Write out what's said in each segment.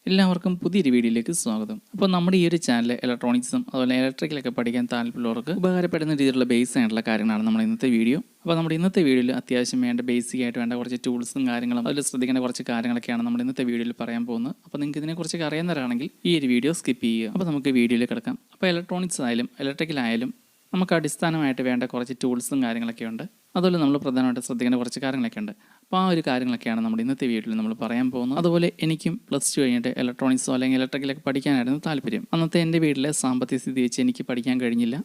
എല്ലാവർക്കും പുതിയൊരു വീഡിയോയിലേക്ക് സ്വാഗതം. അപ്പോൾ നമ്മുടെ ഈ ഒരു ചാനൽ ഇലക്ട്രോണിക്സും അതുപോലെ ഇലക്ട്രിക്കലൊക്കെ പഠിക്കാൻ താല്പര്യമുള്ളവർക്ക് ഉപകാരപ്പെടുന്ന രീതിയിലുള്ള ബേസ് ആയിട്ടുള്ള കാര്യങ്ങളാണ് നമ്മുടെ ഇന്നത്തെ വീഡിയോ. അപ്പോൾ നമ്മുടെ ഇന്നത്തെ വീഡിയോയിൽ അത്യാവശ്യം വേണ്ട ബേസിക് ആയിട്ട് വേണ്ട കുറച്ച് ടൂൾസും കാര്യങ്ങളും അതിൽ ശ്രദ്ധിക്കേണ്ട കുറച്ച് കാര്യങ്ങളൊക്കെയാണ് നമ്മുടെ ഇന്നത്തെ വീഡിയോയിൽ പറയാൻ പോകുന്നത്. അപ്പോൾ നിങ്ങൾക്ക് ഇതിനെക്കുറിച്ച് അറിയുന്നവരാണെങ്കിൽ ഈ ഒരു വീഡിയോ സ്കിപ്പ് ചെയ്യുക. അപ്പോൾ നമുക്ക് വീഡിയോയിൽ കിടക്കാം. അപ്പോൾ ഇലക്ട്രോണിക്സ് ആയാലും ഇലക്ട്രിക്കൽ ആയാലും നമുക്ക് അടിസ്ഥാനമായിട്ട് വേണ്ട കുറച്ച് ടൂൾസും കാര്യങ്ങളൊക്കെ ഉണ്ട്. അതുപോലെ നമ്മൾ പ്രധാനമായിട്ട് ശ്രദ്ധിക്കേണ്ട കുറച്ച് കാര്യങ്ങളൊക്കെ ഉണ്ട്. അപ്പോൾ ആ ഒരു കാര്യങ്ങളൊക്കെയാണ് നമ്മുടെ ഇന്നത്തെ വീഡിയോയിൽ നമ്മൾ പറയാൻ പോകുന്നത്. അതുപോലെ എനിക്കും +2 കഴിഞ്ഞിട്ട് ഇലക്ട്രോണിക്സോ അല്ലെങ്കിൽ ഇലക്ട്രിക്കലൊക്കെ പഠിക്കാനായിരുന്നു താല്പര്യം. അന്നത്തെ എൻ്റെ വീട്ടിലെ സാമ്പത്തിക സ്ഥിതി വെച്ച് എനിക്ക് പഠിക്കാൻ കഴിഞ്ഞില്ല.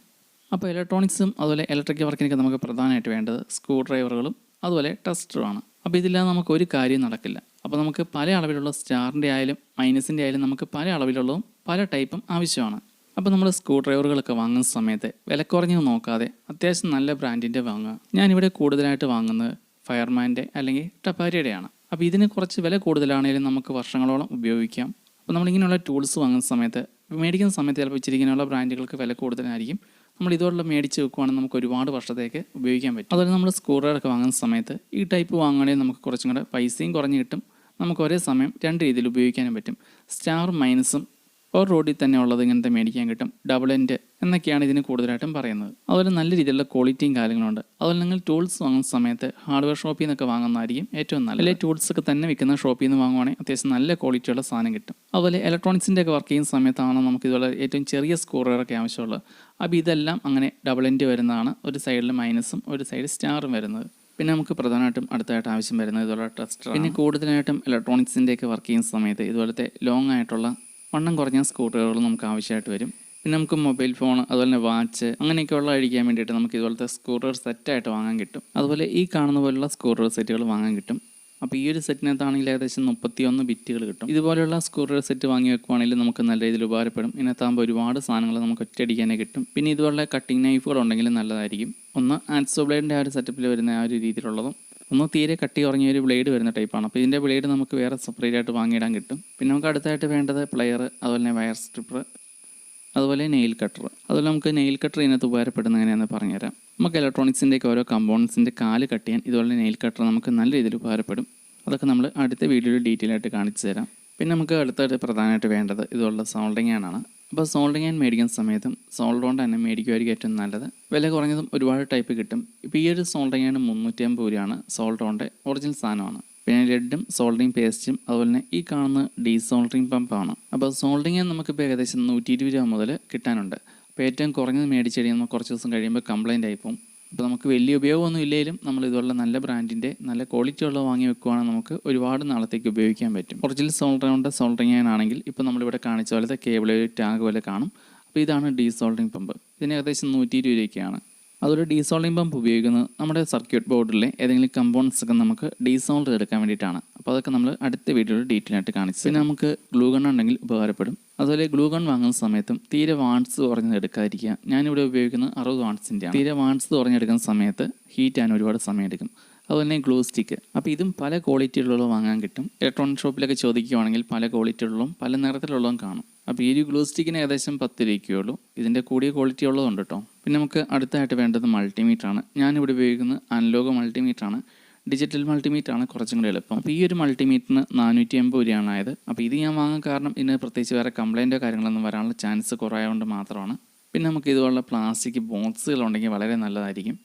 അപ്പോൾ ഇലക്ട്രോണിക്സും അതുപോലെ ഇലക്ട്രിക്കൽ വർക്കിനൊക്കെ നമുക്ക് പ്രധാനമായിട്ട് വേണ്ടത് സ്ക്രൂ ഡ്രൈവറുകളും അതുപോലെ ടെസ്റ്ററുമാണ്. അപ്പോൾ ഇതില്ലാതെ നമുക്ക് ഒരു കാര്യം നടക്കില്ല. അപ്പോൾ നമുക്ക് പല അളവിലുള്ള സ്റ്റാറിൻ്റെ ആയാലും മൈനസിൻ്റെ ആയാലും നമുക്ക് പല അളവിലുള്ളതും പല ടൈപ്പും ആവശ്യമാണ്. അപ്പോൾ നമ്മൾ സ്ക്രൂ ഡ്രൈവറുകളൊക്കെ വാങ്ങുന്ന സമയത്ത് വില കുറഞ്ഞത് നോക്കാതെ അത്യാവശ്യം നല്ല ബ്രാൻഡിൻ്റെ വാങ്ങുക. ഞാനിവിടെ കൂടുതലായിട്ട് വാങ്ങുന്നത് ഫയർമാൻ്റെ അല്ലെങ്കിൽ ടപ്പാരിയുടെയാണ്. അപ്പോൾ ഇതിന് കുറച്ച് വില കൂടുതലാണെങ്കിലും നമുക്ക് വർഷങ്ങളോളം ഉപയോഗിക്കാം. അപ്പോൾ നമ്മളിങ്ങനെയുള്ള ടൂൾസ് വാങ്ങുന്ന സമയത്ത് മേടിക്കുന്ന സമയത്ത് ചിലപ്പോൾ ഇച്ചിരിങ്ങനെയുള്ള ബ്രാൻഡുകൾക്ക് വില കൂടുതലായിരിക്കും. നമ്മൾ ഇതുപോലുള്ള മേടിച്ച് വെക്കുവാണെങ്കിൽ നമുക്ക് ഒരുപാട് വർഷത്തേക്ക് ഉപയോഗിക്കാൻ പറ്റും. അതുപോലെ നമ്മൾ സ്ക്രൂ ഡ്രൈവറൊക്കെ വാങ്ങുന്ന സമയത്ത് ഈ ടൈപ്പ് വാങ്ങുകയാണെങ്കിൽ നമുക്ക് കുറച്ചും കൂടെ പൈസയും കുറഞ്ഞ് കിട്ടും. നമുക്ക് ഒരേ സമയം രണ്ട് രീതിയിൽ ഉപയോഗിക്കാനും പറ്റും. സ്റ്റാർ മൈനസും ഒരു റോഡിൽ തന്നെ ഉള്ളത് ഇങ്ങനത്തെ മേടിക്കാൻ കിട്ടും. ഡബിൾ എൻഡ് എന്നൊക്കെയാണ് ഇതിന് കൂടുതലായിട്ടും പറയുന്നത്. അതുപോലെ നല്ല രീതിയിലുള്ള ക്വാളിറ്റിയും കാര്യങ്ങളുണ്ട്. അതുപോലെ നിങ്ങൾ ടൂൾസ് വാങ്ങുന്ന സമയത്ത് ഹാർഡ്വെയർ ഷോപ്പിൽ നിന്നൊക്കെ വാങ്ങുന്നതായിരിക്കും ഏറ്റവും നല്ലത്. അല്ലെങ്കിൽ ടൂൾസൊക്കെ തന്നെ വിൽക്കുന്ന ഷോപ്പിൽ നിന്ന് വാങ്ങുവാണെങ്കിൽ അത്യാവശ്യം നല്ല ക്വാളിറ്റിയുള്ള സാധനം കിട്ടും. അതുപോലെ ഇലക്ട്രോണിക്സിൻ്റെ ഒക്കെ വർക്ക് ചെയ്യുന്ന സമയത്താണ് നമുക്ക് ഇതുപോലെ ഏറ്റവും ചെറിയ സ്ക്രൂ ഡ്രൈവറൊക്കെ ആവശ്യമുള്ളത്. അപ്പോൾ ഇതെല്ലാം അങ്ങനെ ഡബിൾ എൻഡ് വരുന്നതാണ്. ഒരു സൈഡിൽ മൈനസും ഒരു സൈഡിൽ സ്റ്റാറും വരുന്നത്. പിന്നെ നമുക്ക് പ്രധാനമായിട്ടും അടുത്തായിട്ട് ആവശ്യം വരുന്നത് ഇതുപോലെ ടെസ്റ്റർ. പിന്നെ കൂടുതലായിട്ടും ഇലക്ട്രോണിക്സിൻ്റെ ഒക്കെ വർക്ക് ചെയ്യുന്ന സമയത്ത് ഇതുപോലത്തെ ലോങ് ആയിട്ടുള്ള വണ്ണം കുറഞ്ഞ സ്ക്രൂ ഡ്രൈവറുകൾ നമുക്ക് ആവശ്യമായിട്ട് വരും. പിന്നെ നമുക്ക് മൊബൈൽ ഫോൺ അതുപോലെ തന്നെ വാച്ച് അങ്ങനെയൊക്കെയുള്ള അഴിക്കാൻ വേണ്ടിയിട്ട് നമുക്ക് ഇതുപോലത്തെ സ്ക്രൂ ഡ്രൈവർ സെറ്റായിട്ട് വാങ്ങാൻ കിട്ടും. അതുപോലെ ഈ കാണുന്ന പോലുള്ള സ്ക്രൂ ഡ്രൈവർ സെറ്റുകൾ വാങ്ങാൻ കിട്ടും. അപ്പോൾ ഈ ഒരു സെറ്റിനകത്താണെങ്കിൽ ഏകദേശം 31 ബിറ്റുകൾ കിട്ടും. ഇതുപോലെയുള്ള സ്ക്രൂ ഡ്രൈവർ സെറ്റ് വാങ്ങി വെക്കുവാണെങ്കിൽ നമുക്ക് നല്ല രീതിയിൽ ഉപകാരപ്പെടും. ഇതിനകത്താകുമ്പോൾ ഒരുപാട് സാധനങ്ങൾ നമുക്ക് ഒറ്റയടിക്കാനേ കിട്ടും. പിന്നെ ഇതുപോലുള്ള കട്ടിങ് നൈഫുകൾ ഉണ്ടെങ്കിൽ നല്ലതായിരിക്കും. ഒന്ന് ആൻസോ ബ്ലേഡിൻ്റെ ആ ഒരു സെറ്റപ്പിൽ വരുന്ന ആ ഒരു രീതിയിലുള്ളതും ഒന്ന് തീരെ കട്ടി കുറഞ്ഞ ഒരു ബ്ലേഡ് വരുന്ന ടൈപ്പാണ്. അപ്പോൾ ഇതിൻ്റെ ബ്ലേഡ് നമുക്ക് വേറെ സെപ്പറേറ്റ് ആയിട്ട് വാങ്ങിയിടാൻ കിട്ടും. പിന്നെ നമുക്ക് അടുത്തായിട്ട് വേണ്ടത് പ്ലെയർ, അതുപോലെ തന്നെ വയർ സ്ട്രിപ്പർ, അതുപോലെ നെയിൽ കട്ടർ. അതുപോലെ നമുക്ക് നെയിൽ കട്ടർ ഇതിനകത്ത് ഉപകാരപ്പെടുന്ന എങ്ങനെയാണെന്ന് പറഞ്ഞുതരാം. നമുക്ക് ഇലക്ട്രോണിക്സിൻ്റെയൊക്കെ ഓരോ കമ്പോണൻസിൻ്റെ കാല് കട്ട് ചെയ്യാൻ ഇതുപോലെ നെയിൽ കട്ടർ നമുക്ക് നല്ല രീതിയിൽ ഉപകാരപ്പെടും. അതൊക്കെ നമ്മൾ അടുത്ത വീഡിയോയിൽ ഡീറ്റെയിൽ ആയിട്ട് കാണിച്ചു തരാം. പിന്നെ നമുക്ക് അടുത്തായിട്ട് പ്രധാനമായിട്ട് വേണ്ടത് ഇതുപോലുള്ള സോൾഡറിംഗ് ആണ്. അപ്പോൾ സോൾഡറിംഗ് ആൻഡ് മേടിക്കുന്ന സമയത്തും സോൾഡർ കൊണ്ട് തന്നെ മേടിക്കുമായിരിക്കും ഏറ്റവും നല്ലത്. വില കുറഞ്ഞതും ഒരുപാട് ടൈപ്പ് കിട്ടും. ഇപ്പോൾ ഈ ഒരു സോൾഡറിംഗ് ആണ് 350 രൂപയാണ്. സോൾഡർ കൊണ്ട് ഒറിജിനൽ സാധനമാണ്. പിന്നെ ലെഡും സോൾഡറിംഗ് പേസ്റ്റും അതുപോലെ തന്നെ ഈ കാണുന്ന ഡീസോൾഡറിംഗ് പമ്പാണ്. അപ്പോൾ സോൾഡറിംഗ് നമുക്കിപ്പോൾ ഏകദേശം 120 രൂപ മുതൽ കിട്ടാനുണ്ട്. അപ്പോൾ ഏറ്റവും കുറഞ്ഞത് മേടിച്ച് കഴിയുമ്പോൾ കുറച്ച് ദിവസം കഴിയുമ്പോൾ കംപ്ലൈൻറ്റ് ആയിപ്പോവും. അപ്പോൾ നമുക്ക് വലിയ ഉപയോഗമൊന്നും ഇല്ലെങ്കിലും നമ്മൾ ഇതുപോലുള്ള നല്ല ബ്രാൻഡിൻ്റെ നല്ല ക്വാളിറ്റി ഉള്ളത് വാങ്ങി വെക്കുവാണെങ്കിൽ നമുക്ക് ഒരുപാട് നാളത്തേക്ക് ഉപയോഗിക്കാൻ പറ്റും. ഒറിജിനൽ സോൾഡറിംഗ് സോൾഡറിംഗ് ആണെങ്കിൽ ഇപ്പോൾ നമ്മളിവിടെ കാണിച്ച പോലത്തെ കേബിൾ ടാഗ് പോലെ കാണും. അപ്പോൾ ഇതാണ് ഡീസോൾഡറിംഗ് പമ്പ്. ഇതിന് ഏകദേശം 120 രൂപയ്ക്കാണ്. അതുപോലെ ഡീസോൾഡറിംഗ് പമ്പ് ഉപയോഗിക്കുന്നത് നമ്മുടെ സർക്യൂട്ട് ബോർഡിലെ ഏതെങ്കിലും കമ്പോണൻസ് ഒക്കെ നമുക്ക് ഡീസോൾഡ് എടുക്കാൻ വേണ്ടിയിട്ടാണ്. അപ്പോൾ അതൊക്കെ നമ്മൾ അടുത്ത വീഡിയോയിൽ ഡീറ്റെയിൽ ആയിട്ട് കാണിച്ചു. പിന്നെ നമുക്ക് ഗ്ലൂ ഗൺ ഉണ്ടെങ്കിൽ ഉപകാരപ്പെടും. അതുപോലെ ഗ്ലൂ ഗൺ വാങ്ങുന്ന സമയത്തും തീരെ വാട്ട്സ് കുറഞ്ഞത് എടുക്കാതിരിക്കുക. ഞാനിവിടെ ഉപയോഗിക്കുന്നത് 60 വാട്ട്സിൻ്റെയാണ്. തീരെ വാട്ട്സ് കുറഞ്ഞെടുക്കുന്ന സമയത്ത് ഹീറ്റ് ആകാൻ ഒരുപാട് സമയം എടുക്കും. അതുപോലെ തന്നെ ഗ്ലൂ സ്റ്റിക്ക്. അപ്പോൾ ഇതും പല ക്വാളിറ്റിയിലുള്ളതും വാങ്ങാൻ കിട്ടും. ഇലക്ട്രോണിക് ഷോപ്പിലൊക്കെ ചോദിക്കുകയാണെങ്കിൽ പല ക്വാളിറ്റിയുള്ളതും പല നിറത്തിലുള്ളതും കാണും. അപ്പോൾ ഈ ഒരു ഗ്ലൂ സ്റ്റിക്കിന് ഏകദേശം 10 രൂപയ്ക്കേ ഉള്ളൂ. ഇതിൻ്റെ കൂടിയ ക്വാളിറ്റി ഉള്ളതുണ്ട് കേട്ടോ. പിന്നെ നമുക്ക് അടുത്തായിട്ട് വേണ്ടത് മൾട്ടിമീറ്ററാണ്. ഞാനിവിടെ ഉപയോഗിക്കുന്നത് അനലോഗ് മൾട്ടിമീറ്ററാണ്. ഡിജിറ്റൽ മൾട്ടിമീറ്ററാണ് കുറച്ചും കൂടി എളുപ്പം. അപ്പോൾ ഈ ഒരു മൾട്ടിമീറ്ററിന് 480 രൂപയാണ് ആയത്. അപ്പോൾ ഇത് ഞാൻ വാങ്ങാൻ കാരണം ഇതിന് പ്രത്യേകിച്ച് വേറെ കംപ്ലൈൻറ്റോ കാര്യങ്ങളൊന്നും വരാനുള്ള ചാൻസ് കുറവായതുകൊണ്ട് മാത്രമാണ്. പിന്നെ നമുക്ക് ഇതുപോലുള്ള പ്ലാസ്റ്റിക് ബോക്സുകളുണ്ടെങ്കിൽ വളരെ നല്ലതായിരിക്കും.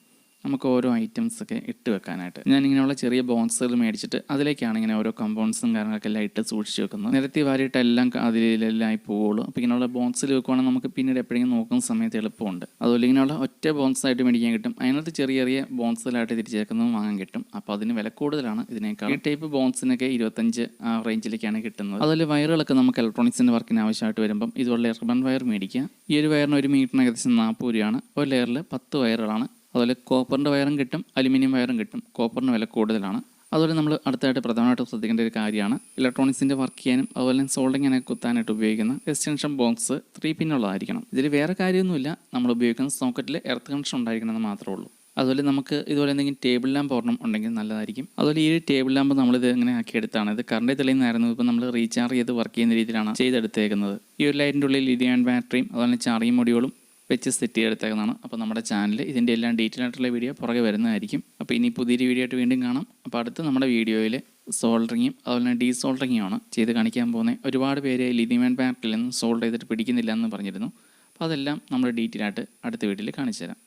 നമുക്ക് ഓരോ ഐറ്റംസൊക്കെ ഇട്ട് വെക്കാനായിട്ട് ഞാനിങ്ങനെയുള്ള ചെറിയ ബോക്സുകൾ മേടിച്ചിട്ട് അതിലേക്കാണ് ഇങ്ങനെ ഓരോ കമ്പോണൻസും കാര്യങ്ങളൊക്കെ എല്ലാം ഇട്ട് സൂക്ഷിച്ച് വെക്കുന്നത്. നിരത്തി വാരിയിട്ട് എല്ലാം അതിലെല്ലാം ആയി പോവുള്ളൂ. അപ്പോൾ ഇങ്ങനെയുള്ള ബോക്സിൽ വെക്കുവാണെങ്കിൽ നമുക്ക് പിന്നീട് എപ്പോഴെങ്കിലും നോക്കുന്ന സമയത്ത് എളുപ്പമുണ്ട്. അതുപോലെ ഇങ്ങനെയുള്ള ഒറ്റ ബോക്സായിട്ട് മേടിക്കാൻ കിട്ടും. അതിനകത്ത് ചെറിയ ചെറിയ ബോക്സിലായിട്ട് തിരിച്ചേക്കുന്നതും വാങ്ങാൻ കിട്ടും. അപ്പോൾ അതിന് വില കൂടുതലാണ് ഇതിനേക്കാൾ. ഈ ടൈപ്പ് ബോക്സിനൊക്കെ 25 ആ റേഞ്ചിലേക്കാണ് കിട്ടുന്നത്. അതുപോലെ വയറുകളൊക്കെ നമുക്ക് ഇലക്ട്രോണിക്സിൻ്റെ വർക്കിന് ആവശ്യമായിട്ട് വരുമ്പം ഇതുപോലെ റിബൺ വയർ മേടിക്കുക. ഈ ഒരു വയറിന് ഒരു മീറ്ററിന് ഏകദേശം 40 രൂപയാണ്. ഒരു ലെയറിൽ 10 വയറുകളാണ്. അതുപോലെ കോപ്പറിൻ്റെ വയറും കിട്ടും, അലുമിനിയം വയറും കിട്ടും. കോപ്പറിന് വില കൂടുതലാണ്. അതുപോലെ നമ്മൾ അടുത്തായിട്ട് പ്രധാനമായിട്ടും ശ്രദ്ധിക്കേണ്ട ഒരു കാര്യമാണ് ഇലക്ട്രോണിക്സിൻ്റെ വർക്ക് ചെയ്യാനും അതുപോലെ സോൾഡറിങ്ങിനെ കുത്താനായിട്ട് ഉപയോഗിക്കുന്ന എക്സ്റ്റൻഷൻ ബോക്സ് 3 പിന്നുള്ളതായിരിക്കണം. ഇതിൽ വേറെ കാര്യമൊന്നുമില്ല, നമ്മൾ ഉപയോഗിക്കുന്ന സോക്കറ്റിൽ എർത്ത് കണക്ഷൻ ഉണ്ടായിരിക്കണമെന്ന് മാത്രമേ ഉള്ളൂ. അതുപോലെ നമുക്ക് ഇതുപോലെ എന്തെങ്കിലും ടേബിൾ ലാമ്പ് ഒരെണ്ണം ഉണ്ടെങ്കിൽ നല്ലതായിരിക്കും. അതുപോലെ ഈ ടേബിൾ ലാമ്പ് നമ്മളിത് എങ്ങനെ ആക്കിയെടുത്താണ്. ഇത് കറണ്ട് തെളിയുന്നതായിരുന്നു. ഇപ്പോൾ നമ്മൾ റീചാർജ് ചെയ്ത് വർക്ക് ചെയ്യുന്ന രീതിയിലാണ് ചെയ്തെടുത്തേക്കുന്നത്. ഈ ഒരു ലൈറ്റിൻ്റെ ഉള്ളിൽ ലിഥിയം ബാറ്ററിയും അതുപോലെ ചാർജിങ് മൊഡ്യൂളും വെച്ച് സെറ്റ് ചെയ്തെടുത്തേക്കുന്നതാണ്. അപ്പോൾ നമ്മുടെ ചാനൽ ഇതിൻ്റെ എല്ലാം ഡീറ്റെയിൽ ആയിട്ടുള്ള വീഡിയോ പുറകെ വരുന്നതായിരിക്കും. അപ്പോൾ ഇനി പുതിയൊരു വീഡിയോ ആയിട്ട് വീണ്ടും കാണാം. അപ്പോൾ അടുത്ത് നമ്മുടെ വീഡിയോയിൽ സോൾഡറിങ്ങും അതുപോലെ തന്നെ ഡീസോൾഡറിങ്ങുമാണ് ചെയ്ത് കാണിക്കാൻ പോകുന്നത്. ഒരുപാട് പേര് ലിഥിയം അയൺ ബാറ്ററിയിൽ നിന്ന് സോൾഡ് ചെയ്തിട്ട് പിടിക്കുന്നില്ല എന്ന് പറഞ്ഞിരുന്നു. അപ്പോൾ അതെല്ലാം നമ്മൾ ഡീറ്റെയിൽ ആയിട്ട് അടുത്ത വീഡിയോയിൽ കാണിച്ചു തരാം.